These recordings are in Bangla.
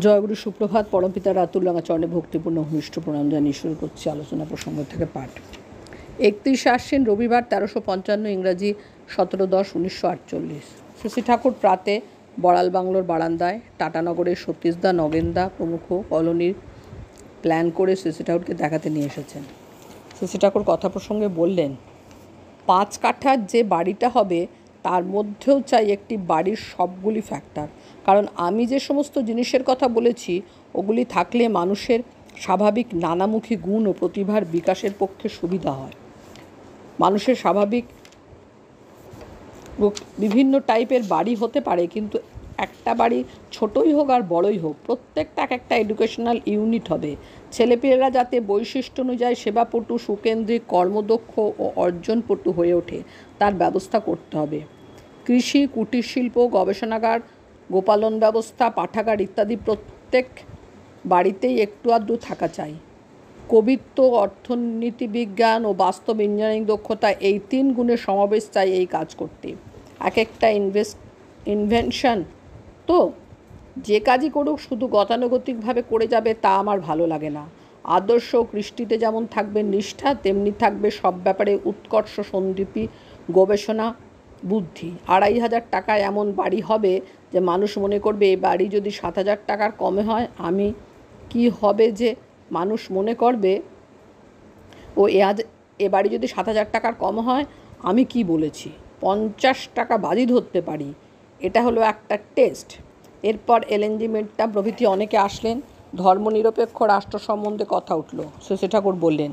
জয়গুরু সুপ্রভাত। পরমপিতা রাতুলডাঙ্গা চরণে ভক্তিপূর্ণ ঘনিষ্ঠ প্রণাম জানিয়ে শুরু করছি আলোচনা প্রসঙ্গ থেকে পাঠ। 31 আশ্বিন রবিবার, 1355 ইংরাজি 17/10/1948। শশী ঠাকুর প্রাতে বড়াল বাংলোর বারান্দায় টাটানগরের সতীশদা, নগেনদা প্রমুখ কলোনির প্ল্যান করে শশী ঠাকুরকে দেখাতে নিয়ে এসেছেন। শশী ঠাকুর কথা প্রসঙ্গে বললেন, 5 কাঠার যে বাড়িটা হবে তার মধ্যেও চাই একটি বাড়ির সবগুলি ফ্যাক্টর। কারণ আমি যে সমস্ত জিনিসের কথা বলেছি ওগুলি থাকলে মানুষের স্বাভাবিক নানামুখী গুণ ও প্রতিভার বিকাশের পক্ষে সুবিধা হয়। মানুষের স্বাভাবিক বিভিন্ন টাইপের বাড়ি হতে পারে, কিন্তু একটা বাড়ি ছোটই হোক আর বড়ই হোক, প্রত্যেকটা একটা এডুকেশনাল ইউনিট হবে। ছেলেপেলেরা যাতে বৈশিষ্ট্য অনুযায়ী সেবাপটু, সুকেন্দ্রিক, কর্মদক্ষ ও অর্জনপটু হয়ে ওঠে তার ব্যবস্থা করতে হবে। কৃষি, কুটির শিল্প, গবেষণাগার, গোপালন ব্যবস্থা, পাঠাগার ইত্যাদি প্রত্যেক বাড়িতেই একটু আধটু থাকা চাই। কবিত্ব, অর্থনীতি বিজ্ঞান ও বাস্তব ইঞ্জিনিয়ারিং দক্ষতা, এই 3 গুণের সমাবেশ চাই এই কাজ করতে। এক একটা ইনভেনশন তো যে কাজই করুক শুধু গতানুগতিকভাবে করে যাবে তা আমার ভালো লাগে না। আদর্শ কৃষ্টিতে যেমন থাকবে নিষ্ঠা, তেমনি থাকবে সব ব্যাপারে উৎকর্ষ, সন্দীপী, গবেষণা, বুদ্ধি। 2,500 টাকায় এমন বাড়ি হবে যে মানুষ মনে করবে এই বাড়ি যদি 7,000 টাকার কমে হয় আমি কি হবে, যে মানুষ মনে করবে এ বাড়ি যদি 7,000 টাকার কম হয় আমি কি বলেছি, 50 টাকা বাজি ধরতে পারি। এটা হলো একটা টেস্ট। এরপর এলএনজি মেডটা প্রভৃতি অনেকে আসলেন। ধর্মনিরপেক্ষ রাষ্ট্র সম্বন্ধে কথা উঠল। শশী ঠাকুর বললেন,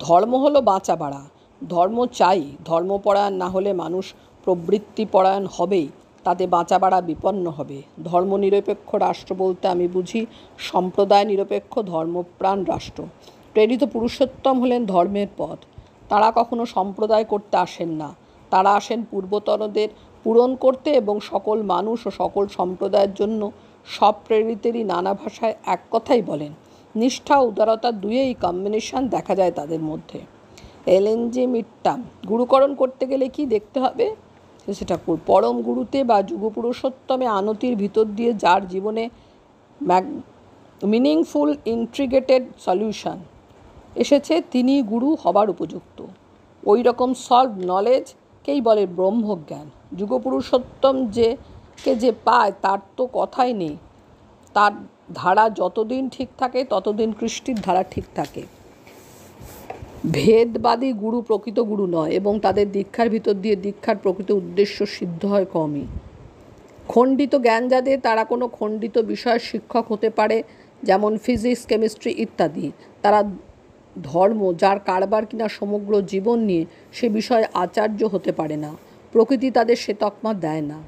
ধর্ম হলো বাঁচা বাড়া, ধর্ম চাই। ধর্মপরায়ণ না হলে মানুষ প্রবৃত্তিপরায়ণ হবেই, তাতে বাঁচা বাড়া বিপন্ন হবে। ধর্মনিরপেক্ষ রাষ্ট্র বলতে আমি বুঝি সম্প্রদায় নিরপেক্ষ ধর্মপ্রাণ রাষ্ট্র। প্রেরিত পুরুষোত্তম হলেন ধর্মের পথ। তারা কখনো সম্প্রদায় করতে আসেন না, তারা আসেন পূর্বতনদের পূরণ করতে এবং সকল মানুষ ও সকল সম্প্রদায়ের জন্য সব প্রেরিতেরই নানা ভাষায় এক কথাই বলেন। নিষ্ঠা ও উদারতা দুয়েই কম্বিনেশন দেখা যায় তাদের মধ্যে। এলএনজি মিডটাম গুরুকরণ করতে গেলে কি দেখতে হবে? শশী ঠাকুর, পরম গুরুতে বা যুগপুরুষোত্তমে আনতির ভিতর দিয়ে যার জীবনে মিনিংফুল ইন্ট্রিগেটেড সলিউশন এসেছে তিনি গুরু হবার উপযুক্ত। ওই রকম সলভ নলেজকেই বলে ব্রহ্মজ্ঞান। যুগপুরুষোত্তম যে পায় তার তো কথাই নেই। তার ধারা যতদিন ঠিক থাকে ততদিন কৃষ্টির ধারা ঠিক থাকে। ভেদবাদী গুরু প্রকৃত গুরু নয় এবং তাদের দীক্ষার ভিতর দিয়ে দীক্ষার প্রকৃত উদ্দেশ্য সিদ্ধ হয় কমই। খণ্ডিত জ্ঞান যাদের, তারা কোনো খণ্ডিত বিষয়ের শিক্ষক হতে পারে, যেমন ফিজিক্স, কেমিস্ট্রি ইত্যাদি। তারা ধর্ম যার কারবার কিনা সমগ্র জীবন নিয়ে সে বিষয়ে আচার্য হতে পারে না। প্রকৃতি তাদের সে তকমা দেয় না।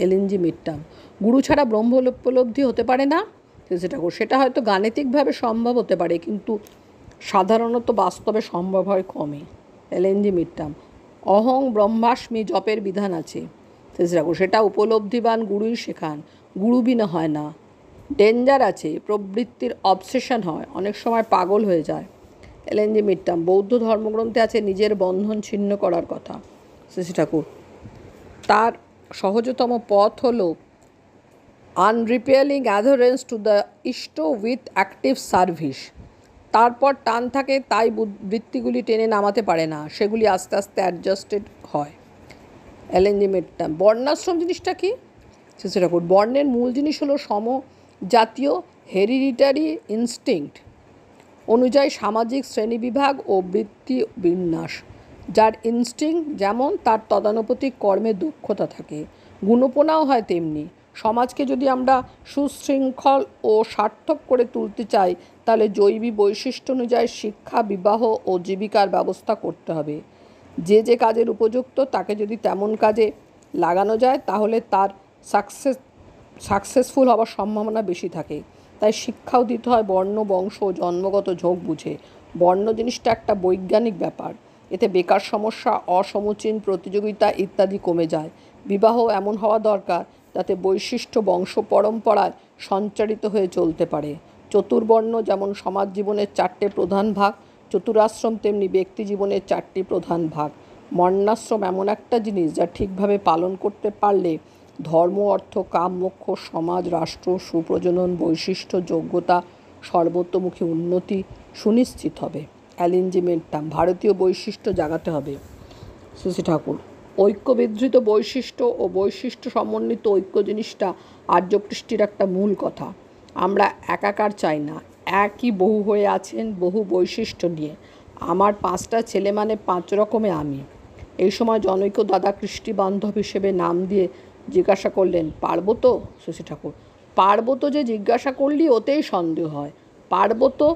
এলএনজি মিডটাম গুরু ছাড়া ব্রহ্ম উপলব্ধি হতে পারে না। সেটা হয়তো গাণিতিকভাবে সম্ভব হতে পারে, কিন্তু সাধারণত বাস্তবে সম্ভব হয় কমই। এলএনজি মিডটাম অহং ব্রহ্মাস্মি জপের বিধান আছে। সেটা উপলব্ধিবান গুরুই শেখান, গুরু বিনা হয় না। ডেঞ্জার আছে, প্রবৃত্তির অবসেশন হয়, অনেক সময় পাগল হয়ে যায়। এলএনজি মিডটাম বৌদ্ধ ধর্মগ্রন্থে আছে নিজের বন্ধন ছিন্ন করার কথা। শশী ঠাকুর, তার সহজতম পথ হলো unrepelling adherence to the Ishta with active service. তারপর টান থাকে, তাই বৃত্তিগুলি টেনে নামাতে পারে না, সেগুলি আস্তে আস্তে অ্যাডজাস্টেড হয়। এলএনজি মিডটাম বর্ণাশ্রম জিনিসটা কি? শশী ঠাকুর, বর্ণের মূল জিনিস হলো সমজাতীয় হেরিডিটারি ইনস্টিংক্ট অনুযায়ী সামাজিক শ্রেণীবিভাগ ও বৃত্তি বিন্যাস। যার ইনস্টিংক্ট যেমন তার তদানুপাতিক কর্মে দক্ষতা থাকে, গুণপনাও হয় তেমনি। সমাজকে যদি আমরা সুশৃঙ্খল ও সার্থক করে তুলতে চাই তাহলে জৈবিক বৈশিষ্ট্য অনুযায়ী শিক্ষা, বিবাহ ও জীবিকার ব্যবস্থা করতে হবে। যে কাজের উপযুক্ত তাকে যদি তেমন কাজে লাগানো যায় তাহলে তার সাকসেসফুল হওয়ার সম্ভাবনা বেশি থাকে। তাই শিক্ষাও দিতে হয় বর্ণ, বংশ ও জন্মগত ঝোঁক বুঝে। বর্ণ জিনিসটা একটা বৈজ্ঞানিক ব্যাপার, এতে বেকার সমস্যা, অসমীচীন প্রতিযোগিতা ইত্যাদি কমে যায়। বিবাহ এমন হওয়া দরকার যাতে বৈশিষ্ট্য বংশ পরম্পরায় সঞ্চারিত হয়ে চলতে পারে। চতুর্বর্ণ যেমন সমাজ জীবনের 4টে প্রধান ভাগ, চতুরাশ্রম তেমনি ব্যক্তি জীবনের 4টি প্রধান ভাগ। বর্ণাশ্রম এমন একটা জিনিস যা ঠিকভাবে পালন করতে পারলে ধর্ম অর্থ কাম মোক্ষ সমাজ রাষ্ট্র সুপ্রজনন বৈশিষ্ট্য যোগ্যতা সর্বতোমুখী উন্নতি সুনিশ্চিত হবে। অ্যালিনজিমেন্টাম ভারতীয় বৈশিষ্ট্য জাগাতে হবে। শ্রী ঠাকুর ঐক্যবিধৃত বৈশিষ্ট্য ও বৈশিষ্ট্য সমন্বিত ঐক্য জিনিসটা আর্যকৃষ্টির একটা মূল কথা। আমরা একাকার চাই না, একই বহু হয়ে আছেন বহু বৈশিষ্ট্য নিয়ে। আমার 5টা ছেলে মানে 5 রকমে আমি। এই সময় জনৈক দাদা কৃষ্টি বান্ধব হিসেবে নাম দিয়ে জিজ্ঞাসা করলেন, পারবো তো? শশী ঠাকুর পারবো তো যে জিজ্ঞাসা করলি ওতেই সন্দেহ হয়। পারবো তো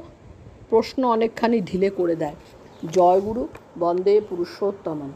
প্রশ্ন অনেকখানি ঢিলে করে দেয়। জয়গুরু বন্দে পুরুষোত্তমম।